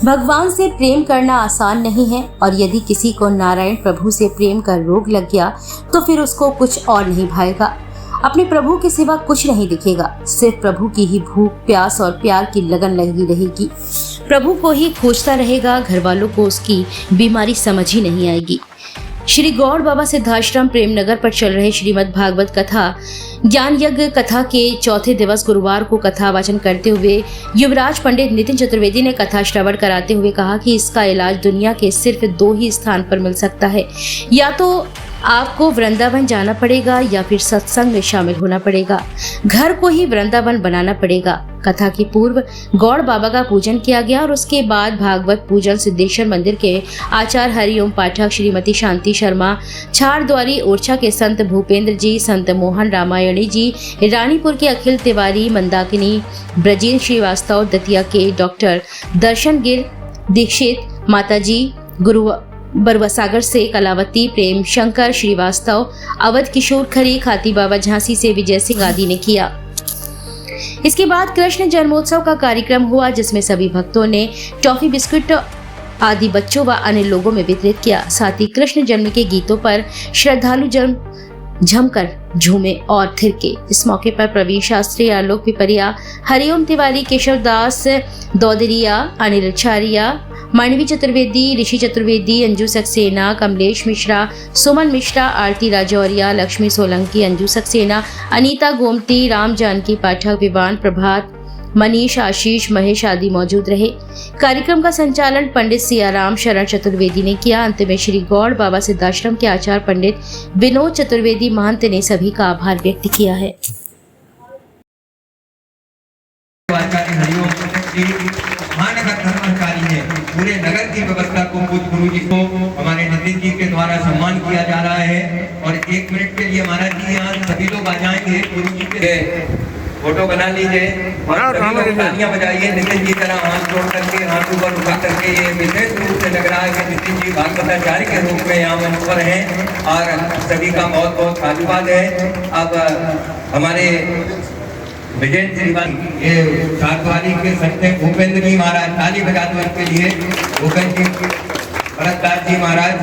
भगवान से प्रेम करना आसान नहीं है और यदि किसी को नारायण प्रभु से प्रेम का रोग लग गया तो फिर उसको कुछ और नहीं भाएगा। अपने प्रभु के सिवा कुछ नहीं दिखेगा, सिर्फ प्रभु की ही भूख प्यास और प्यार की लगन लगी रहेगी। प्रभु को ही खोजता रहेगा, घर वालों को उसकी बीमारी समझ ही नहीं आएगी। श्री गौड़ बाबा सिद्धाश्रम प्रेमनगर पर चल रहे श्रीमद् भागवत कथा ज्ञान यज्ञ कथा के चौथे दिवस गुरुवार को कथा वाचन करते हुए युवराज पंडित नितिन चतुर्वेदी ने कथा श्रवण कराते हुए कहा कि इसका इलाज दुनिया के सिर्फ 2 ही स्थान पर मिल सकता है, या तो आपको वृंदावन जाना पड़ेगा या फिर सत्संग में शामिल होना पड़ेगा। घर को ही वृंदावन बनाना पड़ेगा। कथा के पूर्व गौड़ बाबा का पूजन किया गया और उसके बाद भागवत पूजन सिद्धेश्वर मंदिर के आचार्य हरिओम पाठक श्रीमती शांति शर्मा, छारद्वारी ओरछा के संत भूपेंद्र जी, संत मोहन रामायणी जी, रानीपुर के अखिल तिवारी, मंदाकिनी ब्रजेंद्र श्रीवास्तव, दतिया के डॉक्टर दर्शन गिर दीक्षित, माताजी गुरु बरवासागर से कलावती प्रेम शंकर श्रीवास्तव, अवध किशोर खरे, खाती बाबा झांसी से विजय सिंह आदि ने किया। इसके बाद कृष्ण जन्मोत्सव का कार्यक्रम हुआ जिसमें सभी भक्तों ने टॉफी बिस्कुट आदि बच्चों व अन्य लोगों में वितरित किया। साथ ही कृष्ण जन्म के गीतों पर श्रद्धालु जन जमकर झूमे और थिरके। इस मौके पर प्रवीण शास्त्री, आलोक पिपरिया, हरिओम तिवारी, केशव दास दौदरिया, अनिल छारिया, मानवी चतुर्वेदी, ऋषि चतुर्वेदी, अंजू सक्सेना, कमलेश मिश्रा, सुमन मिश्रा, आरती राजौरिया, लक्ष्मी सोलंकी, अंजू सक्सेना, अनीता गोमती, राम जानकी पाठक, विवान प्रभात, मनीष, आशीष, महेश आदि मौजूद रहे। कार्यक्रम का संचालन पंडित सियाराम शरण चतुर्वेदी ने किया। अंत में श्री गौड़ बाबा सिद्धाश्रम के आचार्य पंडित विनोद चतुर्वेदी महंत ने सभी का आभार व्यक्त किया है। पूरे नगर की व्यवस्था को पूज्य गुरु जी को हमारे नितिन जी के द्वारा सम्मान किया जा रहा है और 1 मिनट के लिए महाराज जी यहाँ सभी लोग आ जाएंगे। गुरु जी के फोटो बना लीजिए और तालियां बजाइए। नितिन जी तरह हाथ जोड़ करके, हाथ ऊपर उठा करके ये विशेष रूप से लग रहा है कि नितिन जी भागवताचार्य के रूप में यहाँ मंच पर हैं और सभी का बहुत बहुत साधुवाद है। अब हमारे विजय श्रीवास्तव ये छारद्वारी के संत भूपेंद्र जी महाराज, ताली बजा दो इनके लिए। भूपेंद्र जी, भरतदास जी महाराज,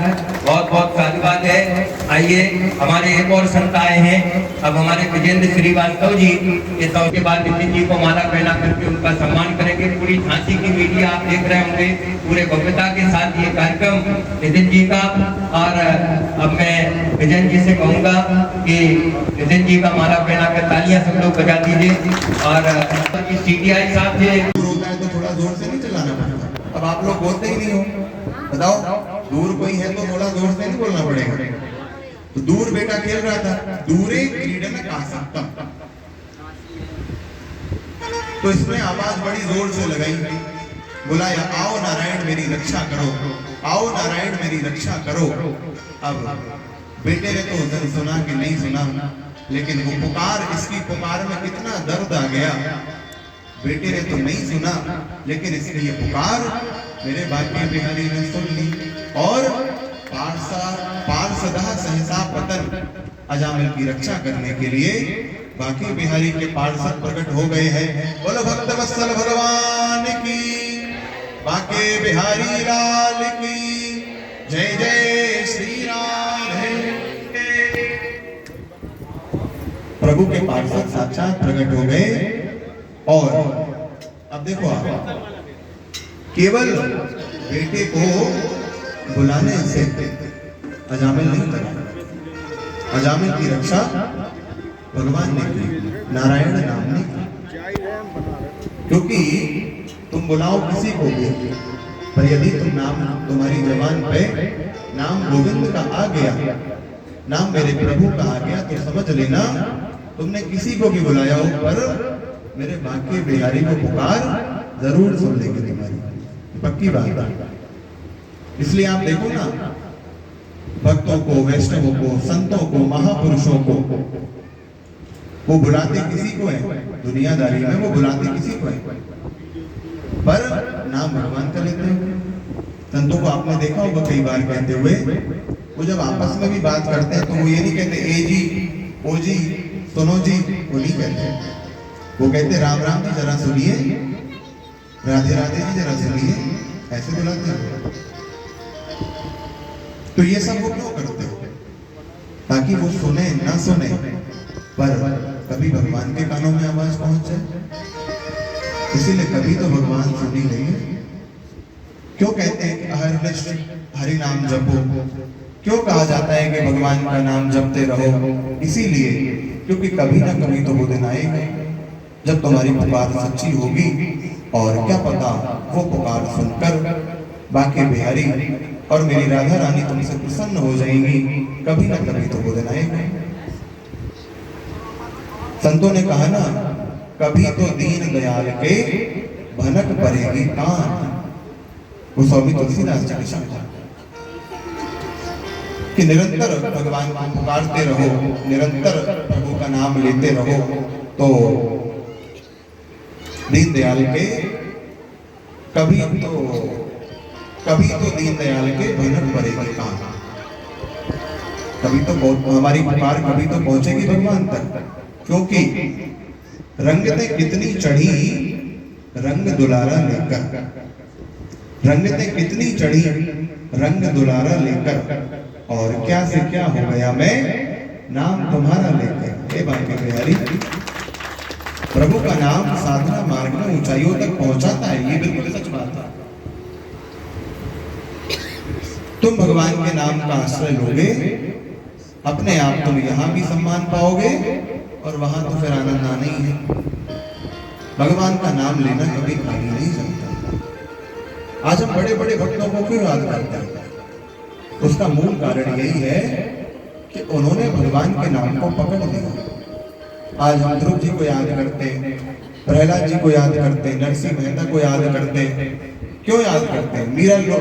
बहुत बहुत साधुवाद है। आइए, हमारे एक और संत आए हैं। अब हमारे विजेंद्र श्रीवास्तव जी ये तो के बाद नितिन जी को माला पहना करके उनका सम्मान करेंगे। पूरी झांसी की मीडिया आप देख रहे होंगे, पूरे भव्यता के साथ ये कार्यक्रम नितिन जी का। और अब मैं विजेंद्र जी से कहूँगा कि नितिन जी का माला पहना कर तालियां सब लोग बजा दीजिए। और CTI साहब से होता है तो थोड़ा जोर से नहीं चलाना पड़ता। अब आप लोग बोलते ही नहीं हो, बताओ, दूर कोई है तो थोड़ा जोर से नहीं बोलना पड़ेगा। तो दूर बेटा खेल रहा था, दूरे क्रीडन कासक्तम, तो इसमें आवाज बड़ी जोर से लगाई, बुलाया, आओ नारायण मेरी रक्षा करो, आओ नारायण मेरी रक्षा करो। अब बेटे ने तो सुना कि नहीं सुना, लेकिन वो पुकार, इसकी पुकार में कितना दर्द आ गया। बेटे ने तो नहीं सुना, लेकिन इसकी ये पुकार मेरे भाग्य बिहारी ने सुन ली और पार्षदा सहसा पतन, अजामिल की रक्षा करने के लिए बाकी बिहारी के पार्षद प्रकट हो गए हैं। बोलो भक्त वत्सल भगवान की, बाके बिहारी लाल की जय जय श्री राम। प्रभु के पार्षद साक्षात प्रकट हो गए। और अब देखो, आप केवल बेटे को बुलाने से अजामिल नहीं करा, अजामिल की रक्षा भगवान ने की, नारायण नाम ने की। क्योंकि तुम बुलाओ किसी को भी, पर यदि तुम नाम, तुम्हारी जबान पे नाम गोविंद का आ गया, नाम मेरे प्रभु का आ गया, तो समझ लेना तुमने किसी को भी बुलाया हो, पर मेरे बाकी बिहारी को पुकार जरूर सुन लेंगे तुम्हारी, पक्की बात है। इसलिए आप देखो ना, भक्तों को, वैष्णवों को, संतों को, महापुरुषों को वो बुलाते किसी को है, दुनियादारी में वो बुलाते किसी को है, पर नाम भगवान का लेते हैं। संतों को आपने देखा होगा कई बार कहते हुए, वो जब आपस में भी बात करते हैं तो वो ये नहीं कहते ए जी, ओ जी, सुनो जी, वो नहीं कहते। वो कहते राम राम जी जरा सुनिए, राधे राधे जी जरा सुनिए, ऐसे बुलाते हो। तो ये सब वो क्यों करते हो? ताकि वो सुने ना सुने, पर कभी भगवान के कानों में आवाज पहुंच जाए। इसीलिए कभी तो भगवान सुनी नहीं है। क्यों कहते हैं कि अहर्निश हरि नाम जपो? क्यों कहा जाता है कि भगवान का नाम जपते रहो? इसीलिए क्योंकि कभी ना कभी तो वो दिन आएगा जब तुम्हारी पुकार सच्ची होगी, और क्या पता वो पुकार सुनकर बाकी बिहारी और मेरी राधा रानी तुमसे प्रसन्न हो जाएंगी। कभी ना कभी तो वो दिन आएगा। संतों ने कहा ना, कभी तो दीन दयाल के भनक पड़ेगी कान। वो स्वामी तुलसीदास जी के शब्द कि निरंतर भगवान को पुकारते रहो, निरंतर प्रभु का नाम लेते रहो, तो दीन दयाल के कभी तो दीन दयाल के भनक पड़ेगी कान। कभी तो हमारी पुकार कभी तो पहुंचेगी भगवान तक। क्योंकि रंगते कितनी चढ़ी रंग दुलारा लेकर, रंगते कितनी चढ़ी रंग दुलारा लेकर, और क्या से क्या हो गया मैं नाम तुम्हारा लेकर। हे बांके बिहारी, प्रभु का नाम साधना मार्ग में ऊंचाइयों तक पहुंचाता है। ये बिल्कुल सच बात है। तुम भगवान के नाम का आश्रय लोगे, अपने आप तुम यहाँ भी सम्मान पाओगे, और वहां तो फिर आनंद आना ही है। भगवान का नाम लेना कभी खाली नहीं चलता। आज हम बड़े बड़े भक्तों को क्यों याद करते हैं? उसका मूल कारण यही है कि उन्होंने भगवान के नाम को पकड़ लिया। आज हम ध्रुव जी को याद करते हैं, प्रहलाद जी को याद करते हैं, नरसिंह मेहता को याद करते हैं। क्यों याद करते हैं?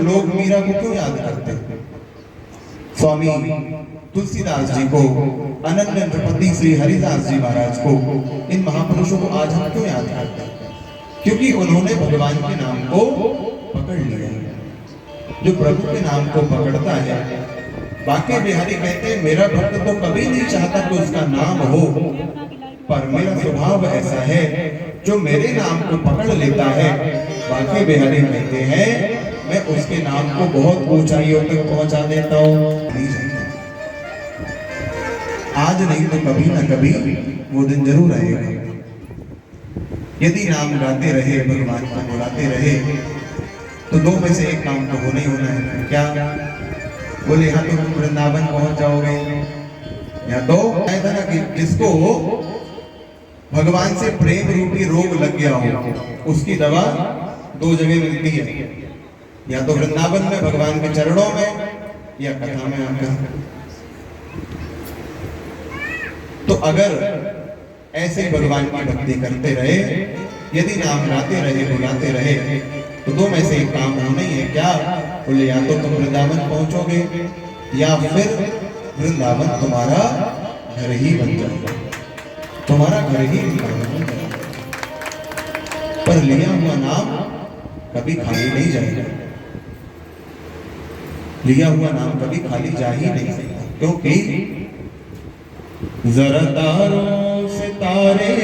लोग मीरा को क्यों याद करते हैं? स्वामी तुलसीदास जी को, अनन्य नृपति श्री हरिदास जी महाराज को, इन महापुरुषों को आज हम क्यों याद करते हैं? क्योंकि उन्होंने भगवान के नाम को पकड़ लिया। जो प्रभु के नाम को पकड़ता है, बाकी बिहारी कहते हैं मेरा भक्त तो कभी नहीं चाहता कि उसका नाम हो, पर मेरा स्वभाव ऐसा है जो मेरे नाम को पकड़ लेता है। बाकी बिहारी कहते हैं मैं उसके नाम को बहुत ऊंचाइयों तक पहुंचा देता हूँ। आज नहीं तो कभी ना कभी वो दिन जरूर आएगा। यदि नाम गाते रहे, भगवान को बुलाते रहे, तो दो में से एक काम तो होना ही होना है। क्या बोले? यहाँ तो तुम वृंदावन पहुंच जाओगे, या तो ऐसा ना कि जिसको भगवान से प्रेम रूपी रोग लग गया हो, उसकी दवा दो जगह मिलती है, या तो वृंदावन में भगवान के चरणों में, या कथा में आकर। तो अगर ऐसे भगवान की भक्ति करते रहे, यदि नाम गाते रहे, बुलाते रहे, तो दो में से एक काम होना ही है। क्या बोले? या तो तुम वृंदावन पहुंचोगे, या फिर वृंदावन तुम्हारा घर ही बन जाएगा, तुम्हारा घर ही वृंदावन बन जाएगा। पर लिया हुआ नाम कभी खाली नहीं जाएगा। लिया हुआ नाम कभी खाली जा ही नहीं सकता। क्योंकि जरा तारों सितारे